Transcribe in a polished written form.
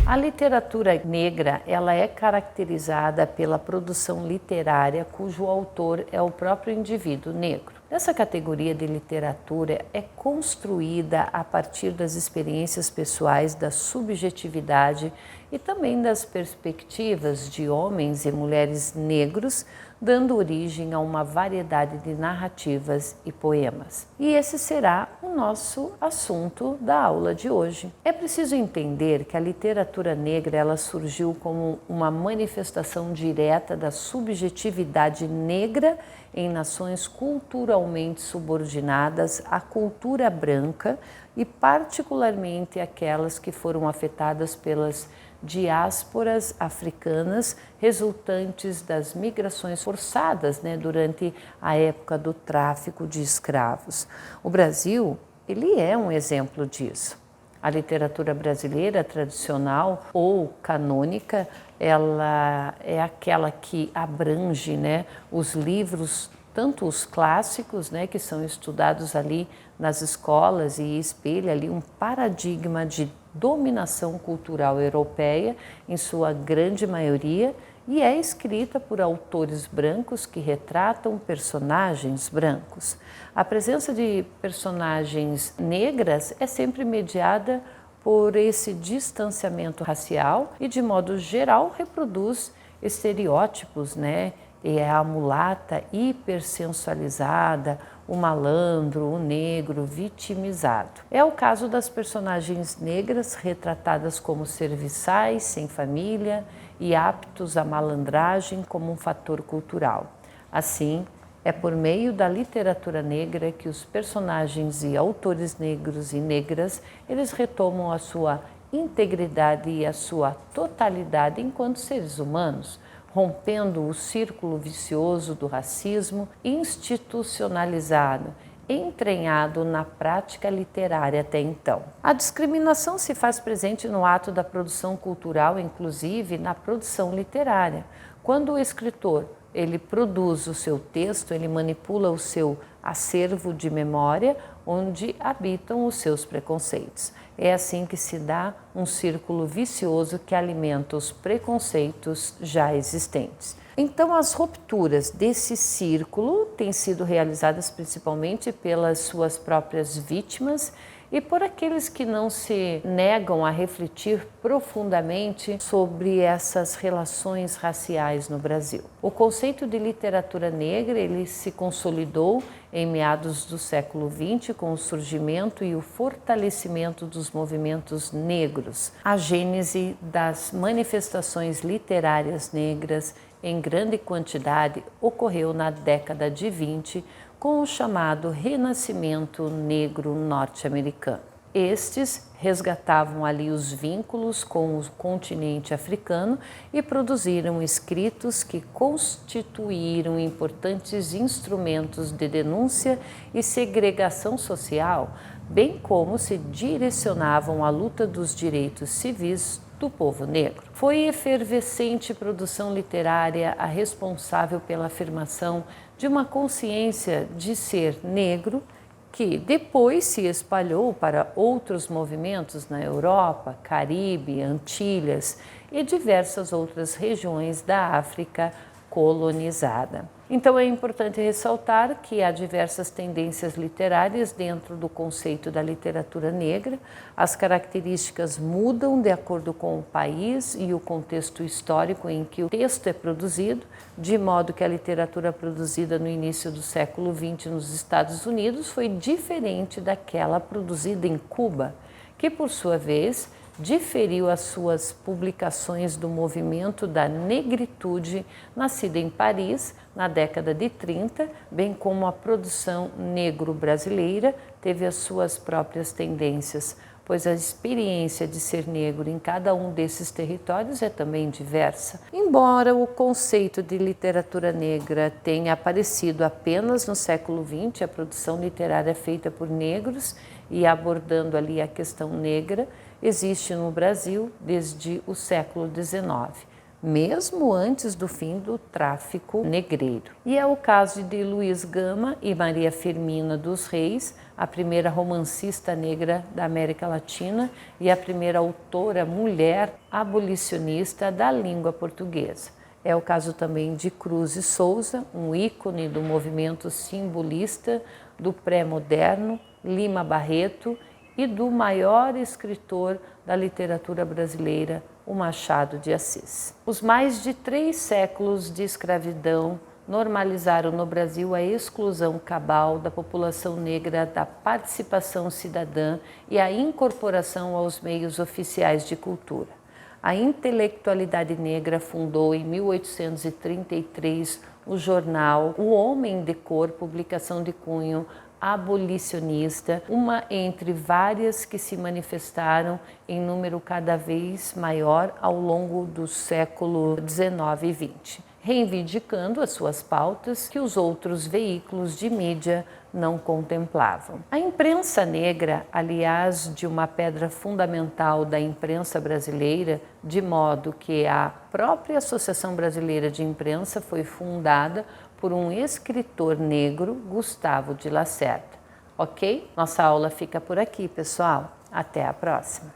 A literatura negra, ela é caracterizada pela produção literária cujo autor é o próprio indivíduo negro. Essa categoria de literatura é construída a partir das experiências pessoais, da subjetividade e também das perspectivas de homens e mulheres negros, dando origem a uma variedade de narrativas e poemas. E esse será o nosso assunto da aula de hoje. É preciso entender que a literatura negra ela surgiu como uma manifestação direta da subjetividade negra em nações culturalmente subordinadas à cultura branca e particularmente aquelas que foram afetadas pelas diásporas africanas resultantes das migrações forçadas durante a época do tráfico de escravos. O Brasil, ele é um exemplo disso. A literatura brasileira tradicional ou canônica, ela é aquela que abrange os livros, tanto os clássicos, que são estudados ali nas escolas e espelha ali um paradigma de dominação cultural europeia, em sua grande maioria, e é escrita por autores brancos que retratam personagens brancos. A presença de personagens negras é sempre mediada por esse distanciamento racial e, de modo geral, reproduz estereótipos, E é a mulata hipersensualizada, o malandro, o negro vitimizado. É o caso das personagens negras retratadas como serviçais, sem família e aptos à malandragem como um fator cultural. Assim, é por meio da literatura negra que os personagens e autores negros e negras, eles retomam a sua integridade e a sua totalidade enquanto seres humanos, rompendo o círculo vicioso do racismo institucionalizado, entranhado na prática literária até então. A discriminação se faz presente no ato da produção cultural, inclusive na produção literária. Quando o escritor ele produz o seu texto, ele manipula o seu acervo de memória, onde habitam os seus preconceitos. É assim que se dá um círculo vicioso que alimenta os preconceitos já existentes. Então, as rupturas desse círculo têm sido realizadas principalmente pelas suas próprias vítimas e por aqueles que não se negam a refletir profundamente sobre essas relações raciais no Brasil. O conceito de literatura negra ele se consolidou em meados do século XX com o surgimento e o fortalecimento dos movimentos negros. A gênese das manifestações literárias negras em grande quantidade ocorreu na década de 20, com o chamado Renascimento Negro Norte-Americano. Estes resgatavam ali os vínculos com o continente africano e produziram escritos que constituíram importantes instrumentos de denúncia e segregação social, bem como se direcionavam à luta dos direitos civis do povo negro. Foi efervescente produção literária a responsável pela afirmação de uma consciência de ser negro que depois se espalhou para outros movimentos na Europa, Caribe, Antilhas e diversas outras regiões da África colonizada. Então é importante ressaltar que há diversas tendências literárias dentro do conceito da literatura negra. As características mudam de acordo com o país e o contexto histórico em que o texto é produzido, de modo que a literatura produzida no início do século XX nos Estados Unidos foi diferente daquela produzida em Cuba, que por sua vez diferiu as suas publicações do movimento da negritude nascida em Paris na década de 30, bem como a produção negro-brasileira teve as suas próprias tendências, pois a experiência de ser negro em cada um desses territórios é também diversa. Embora o conceito de literatura negra tenha aparecido apenas no século XX, a produção literária feita por negros e abordando ali a questão negra, existe no Brasil desde o século XIX. mesmo antes do fim do tráfico negreiro. E é o caso de Luiz Gama e Maria Firmina dos Reis, a primeira romancista negra da América Latina e a primeira autora mulher abolicionista da língua portuguesa. É o caso também de Cruz e Souza, um ícone do movimento simbolista do pré-moderno, Lima Barreto, e do maior escritor da literatura brasileira, o Machado de Assis. Os mais de 3 séculos de escravidão normalizaram no Brasil a exclusão cabal da população negra da participação cidadã e a incorporação aos meios oficiais de cultura. A intelectualidade negra fundou em 1833 o jornal O Homem de Cor, publicação de cunho abolicionista, uma entre várias que se manifestaram em número cada vez maior ao longo do século XIX e XX, reivindicando as suas pautas que os outros veículos de mídia não contemplavam. A imprensa negra, aliás, de uma pedra fundamental da imprensa brasileira, de modo que a própria Associação Brasileira de Imprensa foi fundada por um escritor negro, Gustavo de Lacerda. Ok? Nossa aula fica por aqui, pessoal. Até a próxima!